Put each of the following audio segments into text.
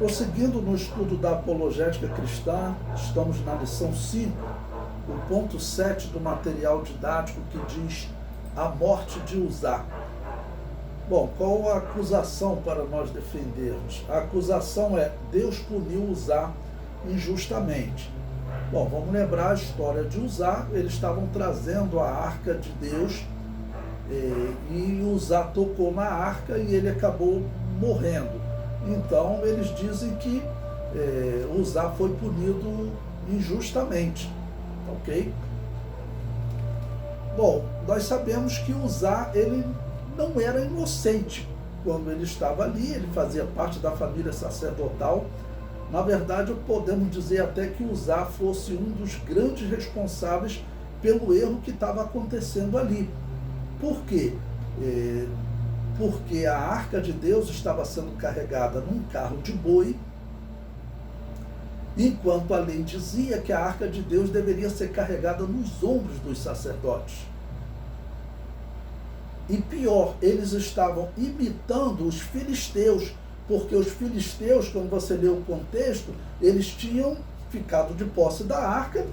Prosseguindo no estudo da apologética cristã, estamos na lição 5, o ponto 7 do material didático que diz a morte de Uzá. Bom, qual a acusação para nós defendermos? A acusação é: Deus puniu Uzá injustamente. Bom, vamos lembrar a história de Uzá. Eles estavam trazendo a arca de Deus e Uzá tocou na arca e ele acabou morrendo. Então eles dizem que Uzá foi punido injustamente, ok? Bom, nós sabemos que Uzá, ele não era inocente quando ele estava ali, ele fazia parte da família sacerdotal. Na verdade, podemos dizer até que Uzá fosse um dos grandes responsáveis pelo erro que estava acontecendo ali. Por quê? Porque a arca de Deus estava sendo carregada num carro de boi, enquanto a lei dizia que a arca de Deus deveria ser carregada nos ombros dos sacerdotes. E pior, eles estavam imitando os filisteus, porque os filisteus, quando você lê o contexto, eles tinham ficado de posse da arca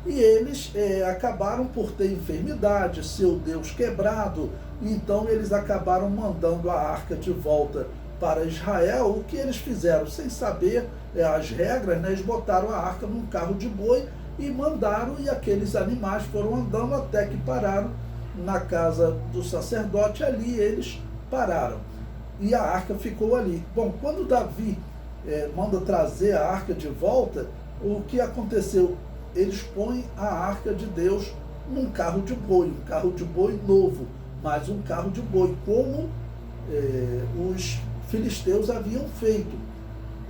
e eles acabaram por ter enfermidade, seu Deus quebrado. Então eles acabaram mandando a arca de volta para Israel. O que eles fizeram? Sem saber as regras, né? Eles botaram a arca num carro de boi e mandaram, e aqueles animais foram andando até que pararam na casa do sacerdote. Ali eles pararam e a arca ficou ali. Bom, quando Davi manda trazer a arca de volta, o que aconteceu? Eles põem a arca de Deus num carro de boi, um carro de boi novo, mas um carro de boi, como os filisteus haviam feito.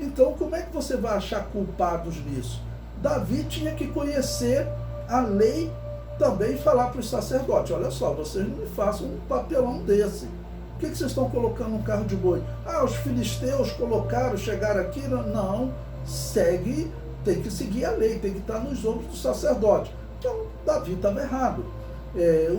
Então, como é que você vai achar culpados nisso? Davi tinha que conhecer a lei também e falar para os sacerdotes: olha só, vocês não me façam um papelão desse. Por que vocês estão colocando um carro de boi? Ah, os filisteus colocaram, chegaram aqui. Não, segue, tem que seguir a lei, tem que estar nos ombros do sacerdote. Então, Davi estava errado.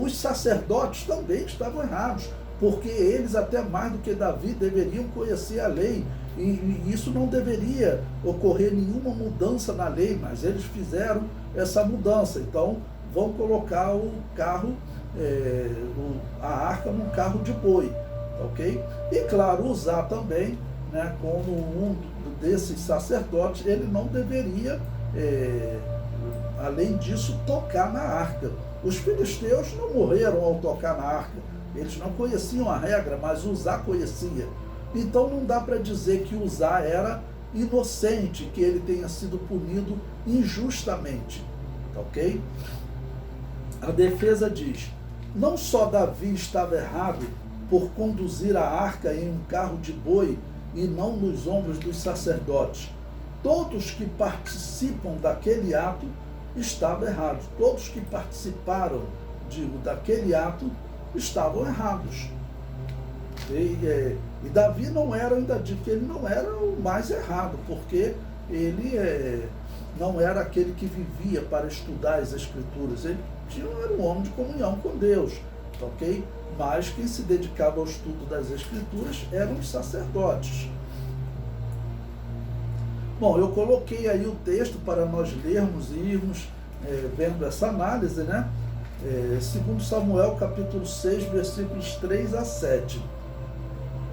Os sacerdotes também estavam errados, porque eles, até mais do que Davi, deveriam conhecer a lei, e isso não deveria ocorrer nenhuma mudança na lei, mas eles fizeram essa mudança. Então, vão colocar o carro, a arca num carro de boi, ok? E claro, Uzá também, né, como um desses sacerdotes, ele não deveria, além disso, tocar na arca. Os filisteus não morreram ao tocar na arca, eles não conheciam a regra, mas Uzá conhecia. Então não dá para dizer que Uzá era inocente, que ele tenha sido punido injustamente, ok? A defesa diz: não só Davi estava errado por conduzir a arca em um carro de boi e não nos ombros dos sacerdotes. Todos que participam daquele ato estavam errados. Todos que participaram, daquele ato estavam errados. E Davi não era, ainda digo que ele não era o mais errado, porque ele não era aquele que vivia para estudar as Escrituras. Ele era um homem de comunhão com Deus, ok? Mas quem se dedicava ao estudo das Escrituras eram os sacerdotes. Bom, eu coloquei aí o texto para nós lermos e irmos vendo essa análise, né? 2 Samuel capítulo 6, versículos 3 a 7.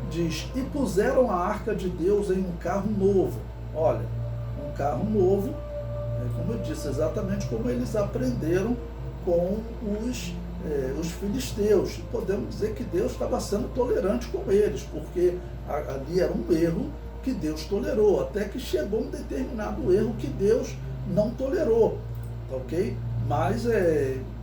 Diz: e puseram a arca de Deus em um carro novo. Olha, um carro novo, como eu disse, exatamente como eles aprenderam com os filisteus. E podemos dizer que Deus estava sendo tolerante com eles, porque ali era um erro que Deus tolerou, até que chegou um determinado erro que Deus não tolerou, ok? Mas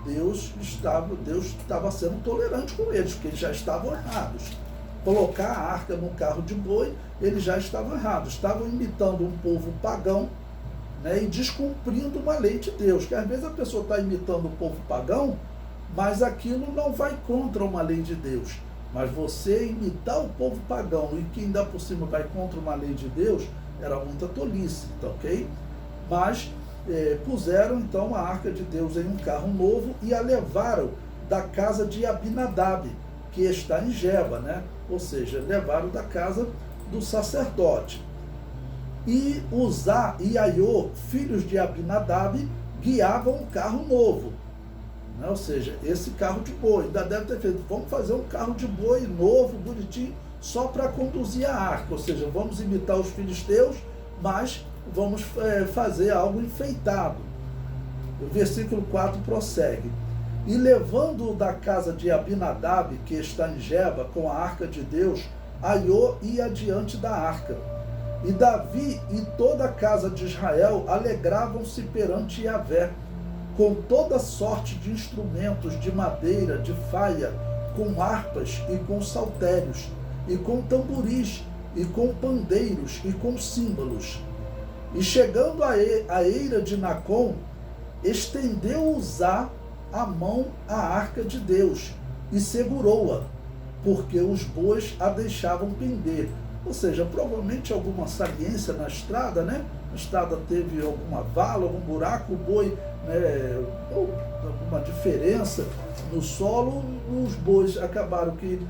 Deus estava sendo tolerante com eles, porque eles já estavam errados. Colocar a arca no carro de boi, eles já estavam errados, estavam imitando um povo pagão, né, e descumprindo uma lei de Deus, que às vezes a pessoa está imitando o povo pagão, mas aquilo não vai contra uma lei de Deus. Mas você imitar o povo pagão e que ainda por cima vai contra uma lei de Deus, era muita tolice, tá ok? Mas puseram então a arca de Deus em um carro novo e a levaram da casa de Abinadab, que está em Geba, né? Ou seja, levaram da casa do sacerdote. E Uzá e Aiô, filhos de Abinadab, guiavam um carro novo. Né? Ou seja, esse carro de boi. Ainda deve ter feito, vamos fazer um carro de boi novo, bonitinho, só para conduzir a arca. Ou seja, vamos imitar os filisteus, mas vamos fazer algo enfeitado. O versículo 4 prossegue. E levando-o da casa de Abinadab, que está em Geba, com a arca de Deus, Aiô ia adiante da arca. E Davi e toda a casa de Israel alegravam-se perante Yahvé, com toda sorte de instrumentos de madeira, de faia, com harpas e com saltérios, e com tamboris, e com pandeiros, e com símbolos. E chegando à eira de Nacon, estendeu Uzá a mão à arca de Deus, e segurou-a, porque os bois a deixavam pender. Ou seja, provavelmente alguma saliência na estrada, né? A estrada teve alguma vala, algum buraco, o boi, né, ou alguma diferença no solo, os bois acabaram que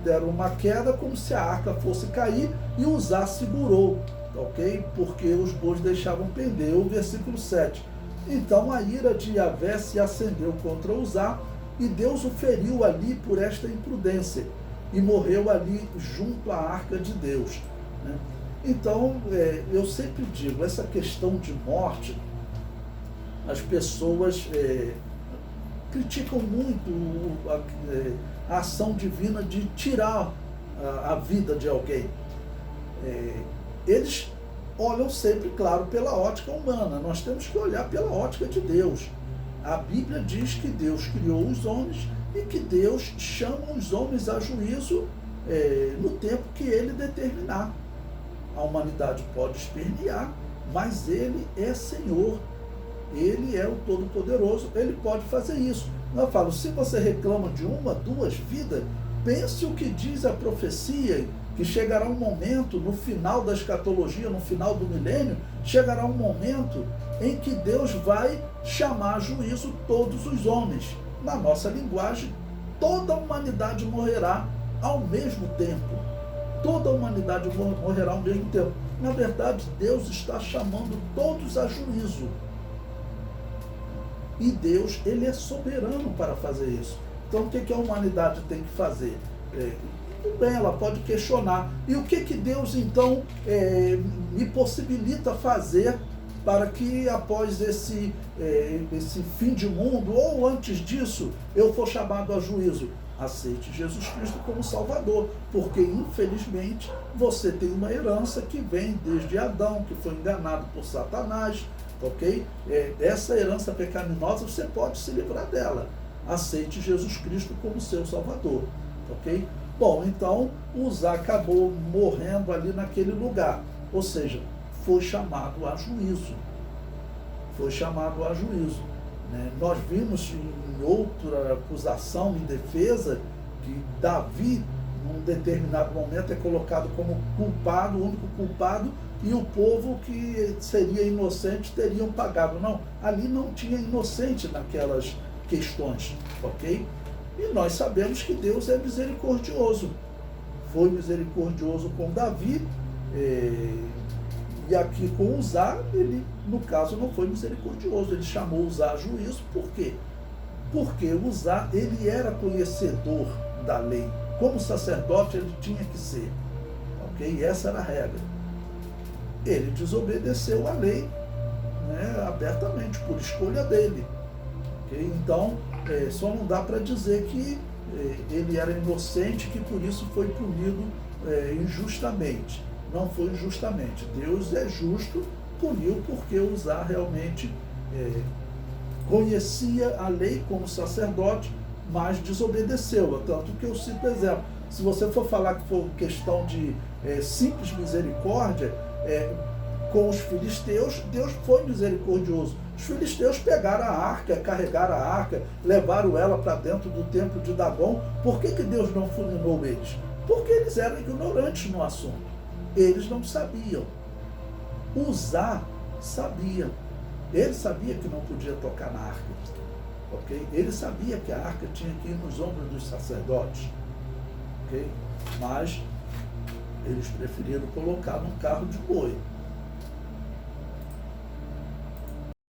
deram uma queda, como se a arca fosse cair, e Uzá segurou, ok? Porque os bois deixavam pender. O versículo 7. Então a ira de Yahvé se acendeu contra Uzá, e Deus o feriu ali por esta imprudência, e morreu ali junto à arca de Deus. Né? Então, eu sempre digo, essa questão de morte, as pessoas criticam muito a ação divina de tirar a vida de alguém. Eles olham sempre, claro, pela ótica humana. Nós temos que olhar pela ótica de Deus. A Bíblia diz que Deus criou os homens e que Deus chama os homens a juízo no tempo que Ele determinar. A humanidade pode espernear, mas Ele é Senhor. Ele é o Todo-Poderoso, Ele pode fazer isso. Eu falo, se você reclama de uma, duas vidas, pense o que diz a profecia, que chegará um momento, no final da escatologia, no final do milênio, chegará um momento em que Deus vai chamar a juízo todos os homens. Na nossa linguagem, toda a humanidade morrerá ao mesmo tempo. Toda a humanidade morrerá ao mesmo tempo. Na verdade, Deus está chamando todos a juízo. E Deus, Ele é soberano para fazer isso. Então, o que a humanidade tem que fazer? Tudo bem, ela pode questionar. E o que Deus, então, me possibilita fazer para que, após esse fim de mundo, ou antes disso, eu for chamado a juízo? Aceite Jesus Cristo como Salvador, porque, infelizmente, você tem uma herança que vem desde Adão, que foi enganado por Satanás, ok? Essa herança pecaminosa, você pode se livrar dela. Aceite Jesus Cristo como seu Salvador, ok? Bom, então, Uzá acabou morrendo ali naquele lugar, ou seja, foi chamado a juízo. Foi chamado a juízo. Né? Nós vimos em outra acusação em defesa que Davi, num determinado momento, é colocado como culpado, o único culpado, e o povo que seria inocente teriam pagado. Não, ali não tinha inocente naquelas questões, ok? E nós sabemos que Deus é misericordioso. Foi misericordioso com Davi, e aqui com Uzá, ele, no caso, não foi misericordioso. Ele chamou Uzá a juízo. Por quê? Porque Uzá, ele era conhecedor da lei. Como sacerdote, ele tinha que ser. Ok? Essa era a regra. Ele desobedeceu a lei, né, abertamente, por escolha dele. Okay? Então, só não dá para dizer que ele era inocente, que por isso foi punido injustamente. Não foi injustamente. Deus é justo, puniu porque Uzá realmente conhecia a lei como sacerdote, mas desobedeceu. Tanto que eu cito exemplo. Se você for falar que foi questão de simples misericórdia, com os filisteus, Deus foi misericordioso. Os filisteus pegaram a arca, carregaram a arca, levaram ela para dentro do templo de Dagom. Por que Deus não fulminou eles? Porque eles eram ignorantes no assunto. Eles não sabiam. Uzá sabia. Ele sabia que não podia tocar na arca. Okay? Ele sabia que a arca tinha que ir nos ombros dos sacerdotes. Okay? Mas eles preferiram colocar num carro de boi.